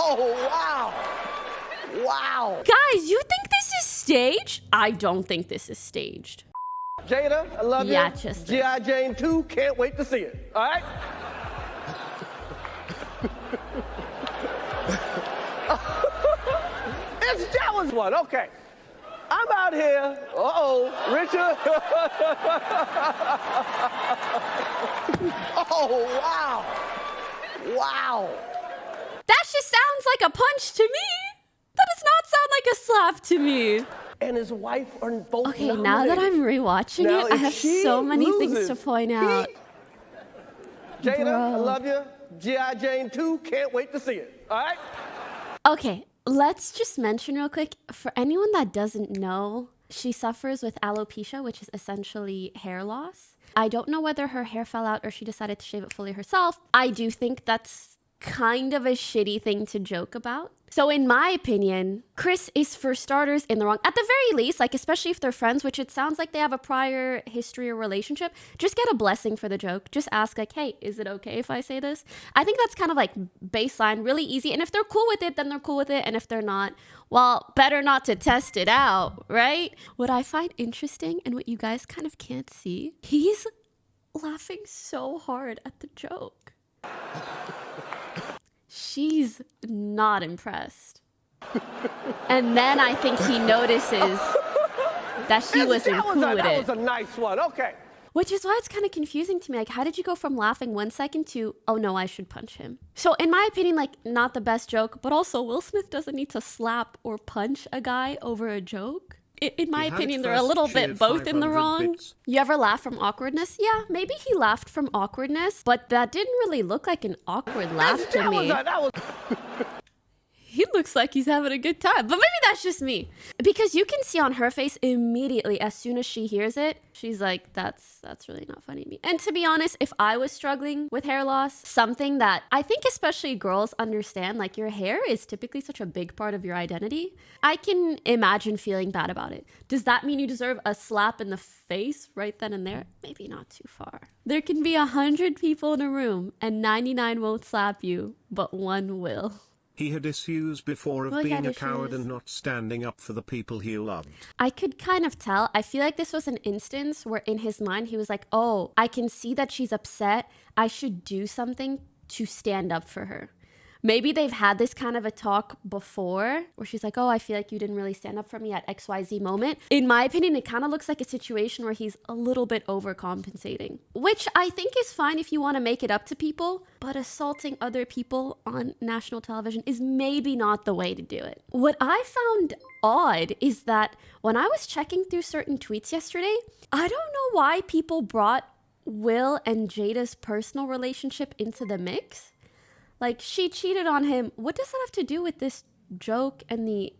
Oh, wow. Wow. Guys, you think this is staged? I don't think this is staged. Jada, I love you. Yeah, just G.I. Jane 2, can't wait to see it. All right? That was one. Okay. I'm out here. Richard. Oh, wow. Wow. That just sounds like a punch to me. That does not sound like a slap to me. And his wife are both Okay, nominated. now that I'm rewatching Now, it, I if have she so many things loses, to point out. Jada, I Bro. love you. G.I. Jane 2, can't wait to see it. All right? Okay, let's just mention real quick, for anyone that doesn't know, she suffers with alopecia, which is essentially hair loss. I don't know whether her hair fell out or she decided to shave it fully herself. I do think that's kind of a shitty thing to joke about. So in my opinion, Chris is for starters in the wrong. At the very least, like especially if they're friends, which it sounds like they have a prior history or relationship, just get a blessing for the joke. Just ask like, hey, is it okay if I say this? I think that's kind of like baseline, really easy. And if they're cool with it, then they're cool with it. And if they're not, well, better not to test it out, right? What I find interesting and what you guys kind of can't see, he's laughing so hard at the joke. She's not impressed. And then I think he notices that she wasn't cool with it. That was a nice one. Okay. Which is why it's kind of confusing to me. Like, how did you go from laughing 1 second to, oh no, I should punch him? So in my opinion, like, not the best joke, but also Will Smith doesn't need to slap or punch a guy over a joke. In my opinion, they're a little bit both in the wrong. You ever laugh from awkwardness? Yeah, maybe he laughed from awkwardness, but that didn't really look like an awkward laugh to me. He looks like he's having a good time, but maybe that's just me. Because you can see on her face immediately, as soon as she hears it, she's like, that's really not funny to me. And to be honest, if I was struggling with hair loss, something that I think especially girls understand, like your hair is typically such a big part of your identity. I can imagine feeling bad about it. Does that mean you deserve a slap in the face right then and there? Maybe not too far. There can be 100 people in a room and 99 won't slap you, but 1 will. He had issues before of being a coward and not standing up for the people he loved. I could kind of tell. I feel like this was an instance where in his mind he was like, oh, I can see that she's upset. I should do something to stand up for her. Maybe they've had this kind of a talk before where she's like, oh, I feel like you didn't really stand up for me at XYZ moment. In my opinion, it kind of looks like a situation where he's a little bit overcompensating, which I think is fine if you want to make it up to people, but assaulting other people on national television is maybe not the way to do it. What I found odd is that when I was checking through certain tweets yesterday, I don't know why people brought Will and Jada's personal relationship into the mix. Like, she cheated on him. What does that have to do with this joke and the...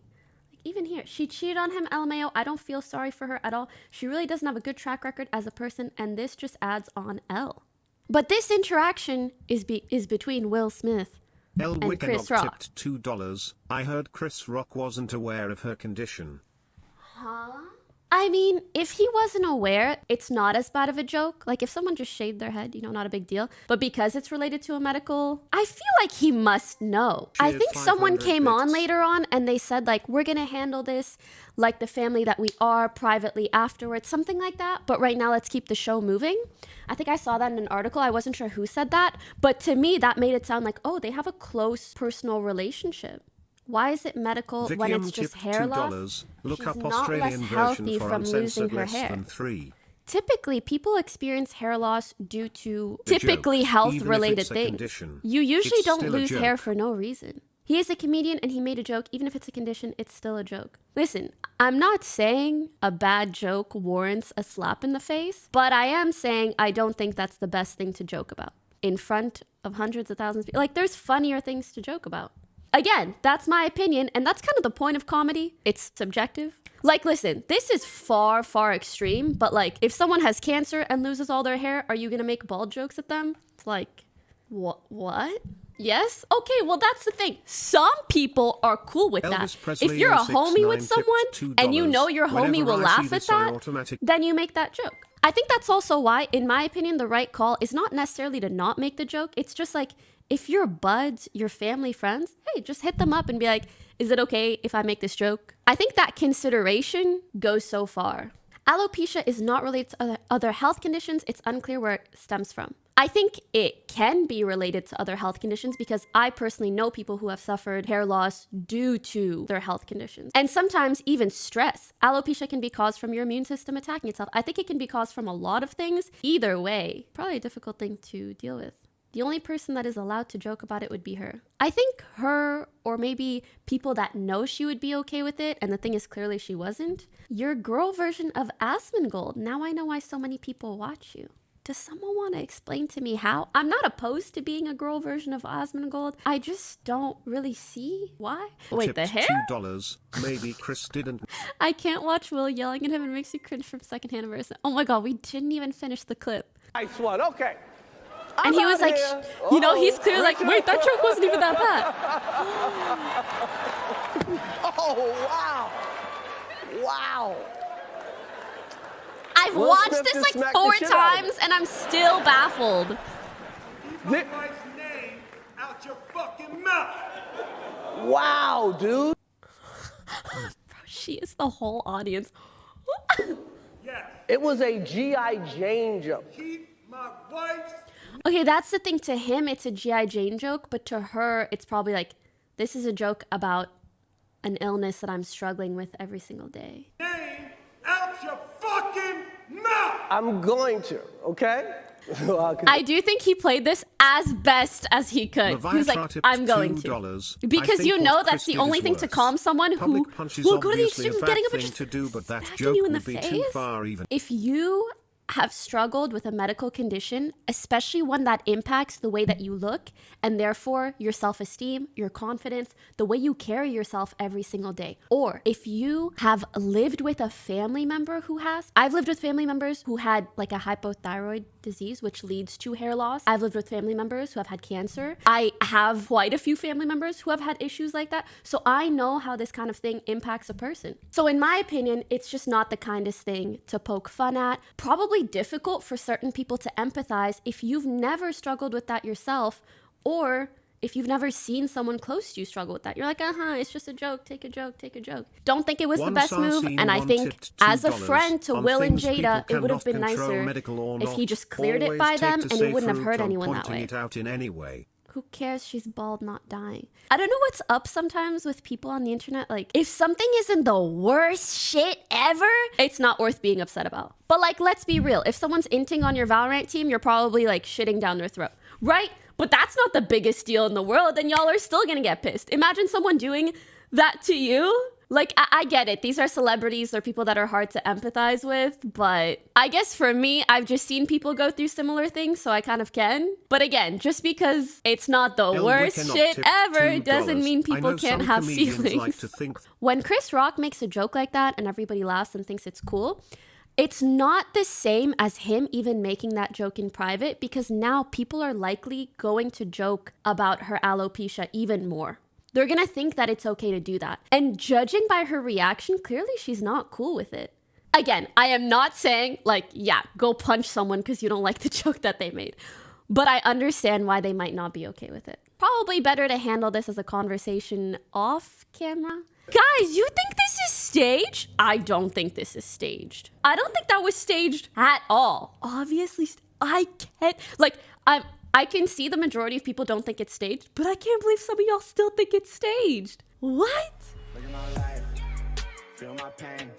Like, even here, she cheated on him, LMAO. I don't feel sorry for her at all. She really doesn't have a good track record as a person, and this just adds on L. But this interaction is between Will Smith and Chris Rock. Tipped $2. I heard Chris Rock wasn't aware of her condition. Huh? I mean, if he wasn't aware, it's not as bad of a joke. Like if someone just shaved their head, you know, not a big deal. But because it's related to a medical, I feel like he must know. I think someone came on later on and they said like, we're going to handle this like the family that we are privately afterwards, something like that. But right now, let's keep the show moving. I think I saw that in an article. I wasn't sure who said that. But to me, that made it sound like, oh, they have a close personal relationship. Why is it medical when it's just hair loss? Look She's up not Australian less healthy version from losing her less hair. than 3. Typically, people experience hair loss due to The typically joke, health-related even if it's a things. condition, You usually it's don't still a lose joke. hair for no reason. He is a comedian and he made a joke. Even if it's a condition, it's still a joke. Listen, I'm not saying a bad joke warrants a slap in the face, but I am saying I don't think that's the best thing to joke about in front of hundreds of thousands of people. Like, there's funnier things to joke about. Again, that's my opinion, and that's kind of the point of comedy. It's subjective. Like, listen, this is far, far extreme, but like, if someone has cancer and loses all their hair, are you gonna make bald jokes at them? It's like, what? Yes? Okay, well, that's the thing. Some people are cool with that. If you're a homie with someone and you know your homie will laugh at that, then you make that joke. I think that's also why, in my opinion, the right call is not necessarily to not make the joke. It's just like, if you're buds, your family, friends, hey, just hit them up and be like, is it okay if I make this joke? I think that consideration goes so far. Alopecia is not related to other health conditions. It's unclear where it stems from. I think it can be related to other health conditions because I personally know people who have suffered hair loss due to their health conditions. And sometimes even stress. Alopecia can be caused from your immune system attacking itself. I think it can be caused from a lot of things. Either way, probably a difficult thing to deal with. The only person that is allowed to joke about it would be her. I think her, or maybe people that know she would be okay with it, and the thing is clearly she wasn't. Your girl version of Asmongold. Now I know why so many people watch you. Does someone want to explain to me how? I'm not opposed to being a girl version of Asmongold. I just don't really see why. Wait, the hair? $2. Maybe Chris didn't. I can't watch Will yelling at him. It makes you cringe from secondhand embarrassment. Oh my God, we didn't even finish the clip. Nice one, okay. And he was like, you know, he's clearly like, wait, that joke wasn't even that bad. Oh, wow. Wow. I've watched this like 4 times and I'm still baffled. Keep my wife's name out your fucking mouth. Wow, dude. Bro, she is the whole audience. Yes. It was a G.I. Jane joke. Keep my wife's. Okay, that's the thing. To him, it's a G.I. Jane joke, but to her, it's probably like, this is a joke about an illness that I'm struggling with every single day. Name out your fucking mouth. I'm going to, okay? I do think he played this as best as he could. He was like, I'm going to. Because you know that's the only thing to calm someone who will go to the extreme of getting up and just smacking you in the face. If you have struggled with a medical condition, especially one that impacts the way that you look and therefore your self-esteem, your confidence, the way you carry yourself every single day. Or if you have lived with a family member who has, I've lived with family members who had like a hypothyroid disease, which leads to hair loss. I've lived with family members who have had cancer. I have quite a few family members who have had issues like that. So I know how this kind of thing impacts a person. So in my opinion, it's just not the kindest thing to poke fun at. Probably difficult for certain people to empathize if you've never struggled with that yourself, or if you've never seen someone close to you struggle with that. You're like, it's just a joke, take a joke, take a joke. Don't think it was the best move, and I think as a friend to Will and Jada, it would have been nicer if he just cleared it by them and it wouldn't have hurt anyone that way. Who cares? She's bald, not dying. I don't know what's up sometimes with people on the internet. Like, if something isn't the worst shit ever, it's not worth being upset about. But like, let's be real. If someone's inting on your Valorant team, you're probably like shitting down their throat, right? But that's not the biggest deal in the world, and y'all are still gonna get pissed. Imagine someone doing that to you. Like, I get it. These are celebrities. They're people that are hard to empathize with. But I guess for me, I've just seen people go through similar things, so I kind of can. But again, just because it's not the worst shit ever doesn't mean people can't have feelings. When Chris Rock makes a joke like that and everybody laughs and thinks it's cool, it's not the same as him even making that joke in private, because now people are likely going to joke about her alopecia even more. They're gonna think that it's okay to do that. And judging by her reaction, clearly she's not cool with it. Again, I am not saying like, yeah, go punch someone because you don't like the joke that they made. But I understand why they might not be okay with it. Probably better to handle this as a conversation off camera. Guys, you think this is staged? I don't think this is staged. I don't think that was staged at all. Obviously, I can't, like, I can see the majority of people don't think it's staged, but I can't believe some of y'all still think it's staged. What? Look at my life, feel my pain.